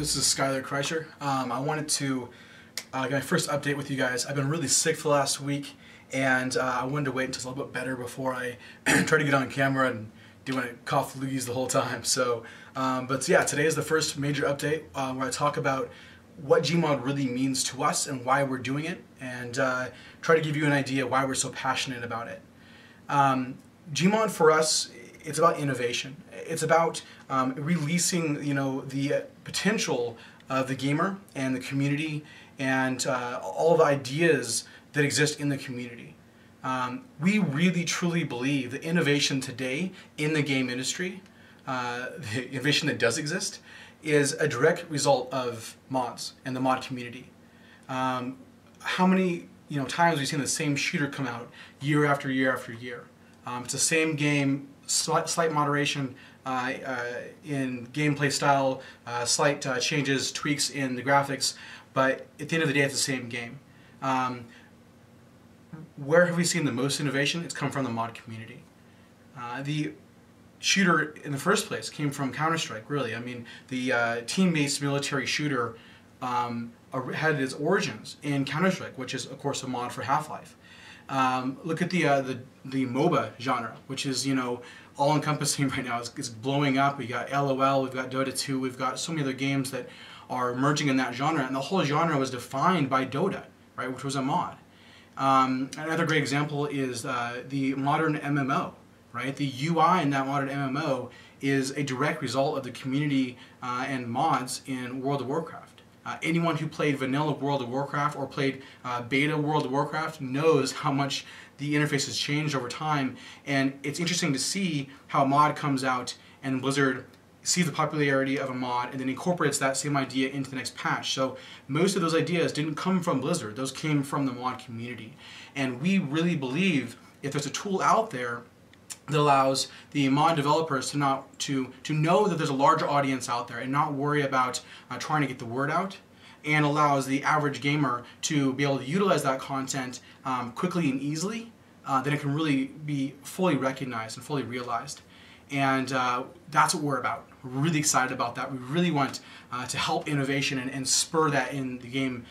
This is Skylar Kreischer. I wanted to get my first update with you guys. I've been really sick for the last week, and I wanted to wait until it's a little bit better before I try to get on camera and doing a cough loogies the whole time. So, but yeah, today is the first major update where I talk about what Gmod really means to us and why we're doing it, and try to give you an idea why we're so passionate about it. Gmod for us, it's about innovation. It's about releasing, the potential of the gamer and the community and all the ideas that exist in the community. We really truly believe that innovation today in the game industry, the innovation that does exist, is a direct result of mods and the mod community. How many times we've seen the same shooter come out year after year after year? It's the same game, slight moderation in gameplay style, slight changes, tweaks in the graphics, but at the end of the day it's the same game. Where have we seen the most innovation? It's come from the mod community. The shooter in the first place came from Counter-Strike, really. I mean, the team-based military shooter had its origins in Counter-Strike, which is of course a mod for Half-Life. Look at the MOBA genre, which is all-encompassing right now. It's blowing up. We got LOL, we've got Dota 2, we've got so many other games that are emerging in that genre, and the whole genre was defined by Dota, right, which was a mod. Another great example is the modern MMO, right? The UI in that modern MMO is a direct result of the community and mods in World of Warcraft. Anyone who played vanilla World of Warcraft or played beta World of Warcraft knows how much the interface has changed over time, and it's interesting to see how a mod comes out and Blizzard sees the popularity of a mod and then incorporates that same idea into the next patch. So most of those ideas didn't come from Blizzard, those came from the mod community. And we really believe if there's a tool out there that allows the mod developers to know that there's a larger audience out there and not worry about trying to get the word out, and allows the average gamer to be able to utilize that content quickly and easily, then it can really be fully recognized and fully realized. And that's what we're about. We're really excited about that. We really want to help innovation and spur that in the game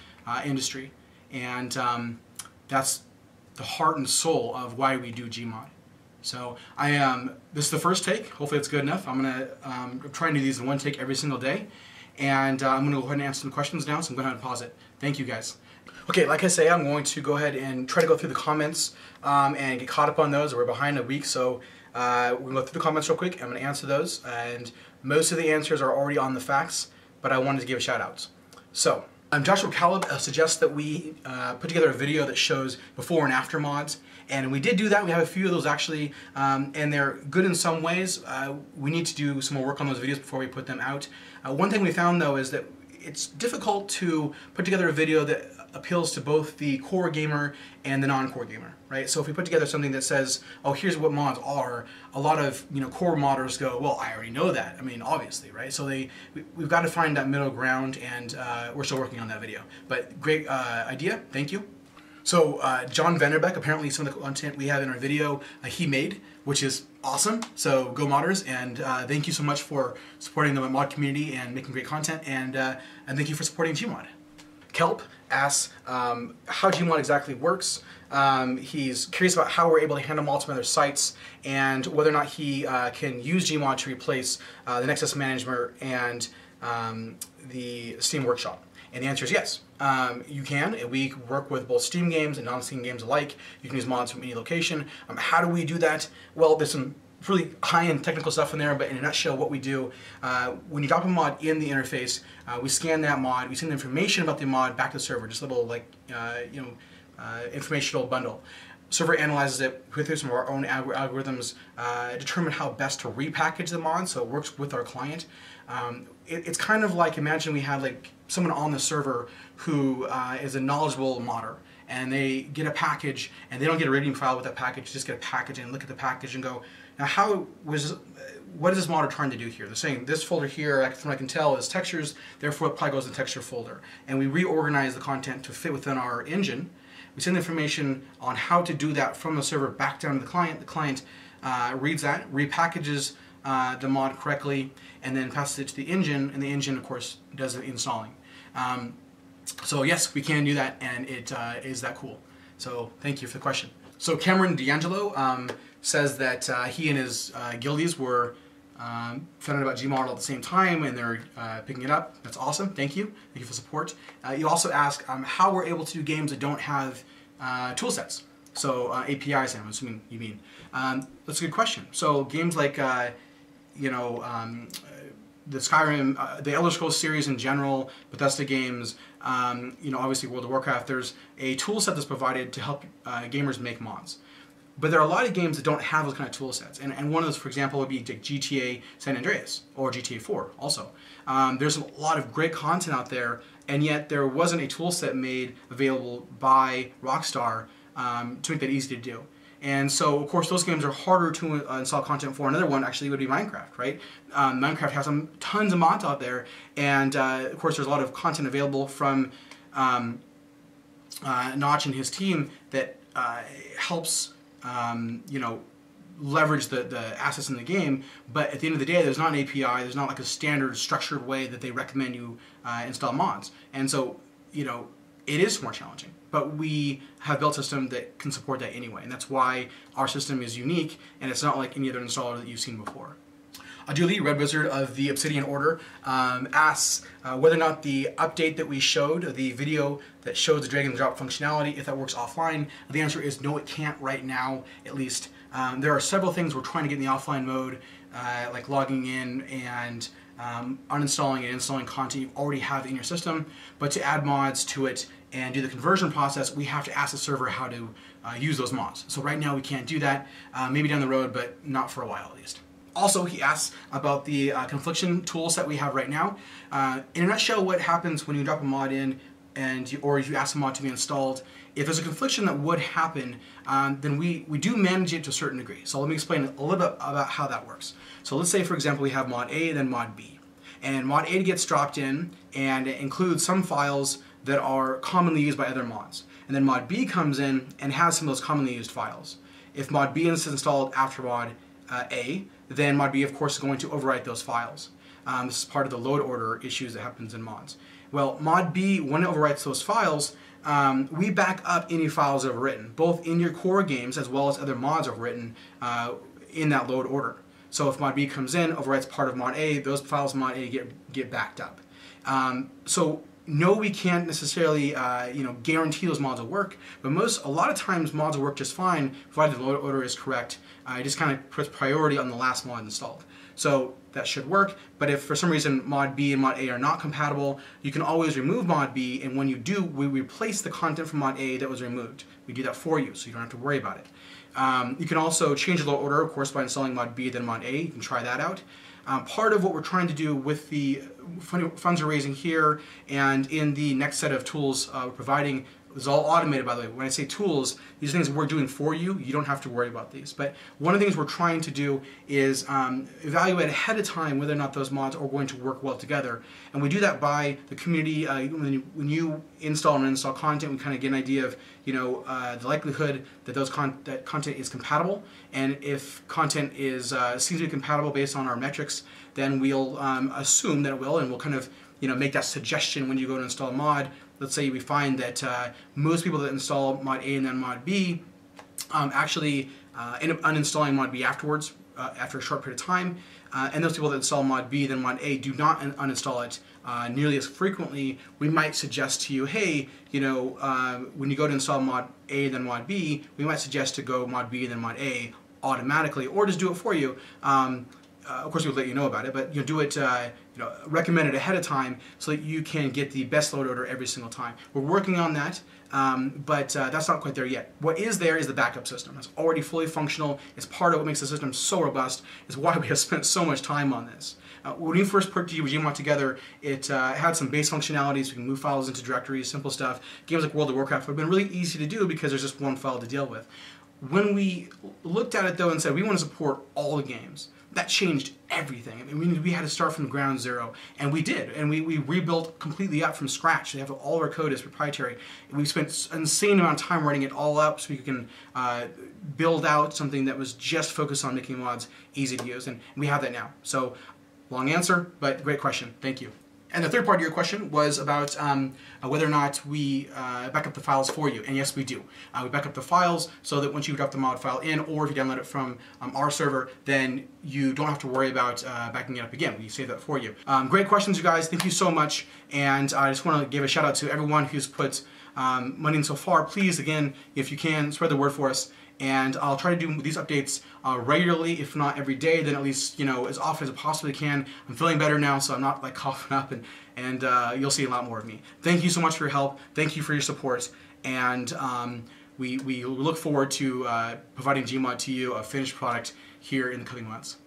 industry. And that's the heart and soul of why we do Gmod. So this is the first take. Hopefully it's good enough. I'm going to try and do these in one take every single day. And I'm going to go ahead and answer some questions now, so I'm going to go ahead and pause it. Thank you guys. Okay, like I say, I'm going to go ahead and try to go through the comments and get caught up on those. We're behind a week, so we're going to go through the comments real quick. I'm going to answer those, and most of the answers are already on the facts, but I wanted to give shout-outs. So, Joshua Caleb suggests that we put together a video that shows before and after mods, and we did do that. We have a few of those actually, and they're good in some ways. We need to do some more work on those videos before we put them out. One thing we found though is that it's difficult to put together a video that appeals to both the core gamer and the non-core gamer, right? So if we put together something that says, oh, here's what mods are, a lot of core modders go, well, I already know that. I mean, obviously, right? So we've got to find that middle ground, and we're still working on that video. But great idea, thank you. So John Vanderbeck, apparently some of the content we have in our video he made, which is awesome. So go modders, and thank you so much for supporting the mod community and making great content, and thank you for supporting Gmod. Kelp asks how Gmod exactly works. He's curious about how we're able to handle multiple other sites and whether or not he can use Gmod to replace the Nexus Manager and the Steam Workshop. And the answer is yes. You can. We work with both Steam games and non-Steam games alike. You can use mods from any location. How do we do that? Well, there's some really high-end technical stuff in there, but in a nutshell, what we do, when you drop a mod in the interface, we scan that mod, we send the information about the mod back to the server, just a little informational bundle. Server analyzes it, we through some of our own algorithms, determine how best to repackage the mod so it works with our client. It's kind of like, imagine we had like someone on the server who is a knowledgeable modder, and they get a package, and they don't get a rating file with that package, just get a package and look at the package and go, now what is this modder trying to do here? They're saying this folder here, from what I can tell, is textures, therefore it probably goes in the texture folder. And we reorganize the content to fit within our engine. We send information on how to do that from the server back down to the client. The client reads that, repackages the mod correctly and then passes it to the engine, and the engine, of course, does the installing. So yes, we can do that, and it is that cool. So thank you for the question. So Cameron D'Angelo says that he and his guildies were found out about Gmod at the same time, and they're picking it up. That's awesome. Thank you. Thank you for support. You also ask how we're able to do games that don't have tool sets. So APIs, I'm assuming you mean. That's a good question. So games like you know, the Skyrim, the Elder Scrolls series in general, Bethesda games, you know, obviously World of Warcraft, there's a tool set that's provided to help gamers make mods. But there are a lot of games that don't have those kind of tool sets. And one of those, for example, would be GTA San Andreas or GTA 4 also. There's a lot of great content out there, and yet there wasn't a tool set made available by Rockstar to make that easy to do. And so, of course, those games are harder to install content for. Another one actually would be Minecraft, right? Minecraft has tons of mods out there, and of course, there's a lot of content available from Notch and his team that helps, you know, leverage the assets in the game. But at the end of the day, there's not an API. There's not like a standard structured way that they recommend you install mods. And so, you know, it is more challenging. But we have built a system that can support that anyway, and that's why our system is unique, and it's not like any other installer that you've seen before. Aduli, Red Wizard of the Obsidian Order, asks whether or not the update that we showed, the video that shows the drag and drop functionality, if that works offline. The answer is no, it can't right now, at least. There are several things we're trying to get in the offline mode, like logging in and uninstalling and installing content you already have in your system, but to add mods to it and do the conversion process, we have to ask the server how to use those mods. So right now we can't do that, maybe down the road, but not for a while at least. Also, he asks about the Confliction tools that we have right now. In a nutshell, what happens when you drop a mod in or if you ask a mod to be installed, if there's a confliction that would happen, then we do manage it to a certain degree. So let me explain a little bit about how that works. So let's say, for example, we have mod A, then mod B. And mod A gets dropped in, and it includes some files that are commonly used by other mods. And then mod B comes in and has some of those commonly used files. If mod B is installed after mod A, then mod B, of course, is going to overwrite those files. This is part of the load order issues that happens in mods. Well, mod B, when it overwrites those files, we back up any files that are written, both in your core games as well as other mods are written in that load order. So if mod B comes in, overwrites part of mod A, those files in mod A get backed up. So no, we can't necessarily you know, guarantee those mods will work, but a lot of times mods will work just fine provided the load order is correct. It just kind of puts priority on the last mod installed. So that should work, but if for some reason mod B and mod A are not compatible, you can always remove mod B, and when you do, we replace the content from mod A that was removed. We do that for you, so you don't have to worry about it. You can also change the load order, of course, by installing mod B then mod A. You can try that out. Part of what we're trying to do with the funds we're raising here and in the next set of tools we're providing is all automated, by the way. When I say tools, these are things we're doing for you. You don't have to worry about these. But one of the things we're trying to do is evaluate ahead of time whether or not those mods are going to work well together. And we do that by the community. When you install and uninstall content, we kind of get an idea of, you know, the likelihood that that content is compatible. And if content is seems to be compatible based on our metrics, then we'll assume that it will, and we'll kind of, you know, make that suggestion when you go to install a mod. Let's say we find that most people that install mod A and then mod B actually end up uninstalling mod B afterwards, after a short period of time. And those people that install mod B then mod A do not uninstall it nearly as frequently. We might suggest to you, hey, you know, when you go to install mod A then mod B, we might suggest to go mod B then mod A automatically, or just do it for you. Of course, we'll let you know about it, but do it, recommend it ahead of time so that you can get the best load order every single time. We're working on that, but that's not quite there yet. What is there is the backup system. It's already fully functional. It's part of what makes the system so robust. It's why we have spent so much time on this. When we first put Gmod together, it had some base functionalities. We can move files into directories, simple stuff. Games like World of Warcraft have been really easy to do because there's just one file to deal with. When we looked at it, though, and said we want to support all the games, that changed everything. I mean, we had to start from ground zero, and we did, and we rebuilt completely up from scratch. They have all of our code is proprietary. We spent an insane amount of time writing it all up so we can build out something that was just focused on making mods easy to use, and we have that now. So, long answer, but great question. Thank you. And the third part of your question was about whether or not we back up the files for you. And yes, we do. We back up the files so that once you drop the mod file in, or if you download it from our server, then you don't have to worry about backing it up again. We save that for you. Great questions, you guys. Thank you so much. And I just want to give a shout out to everyone who's put money in so far. Please, again, if you can, spread the word for us. And I'll try to do these updates regularly, if not every day, then at least, you know, as often as I possibly can. I'm feeling better now, so I'm not like coughing up, and you'll see a lot more of me. Thank you so much for your help. Thank you for your support, and we look forward to providing Gmod to you, a finished product, here in the coming months.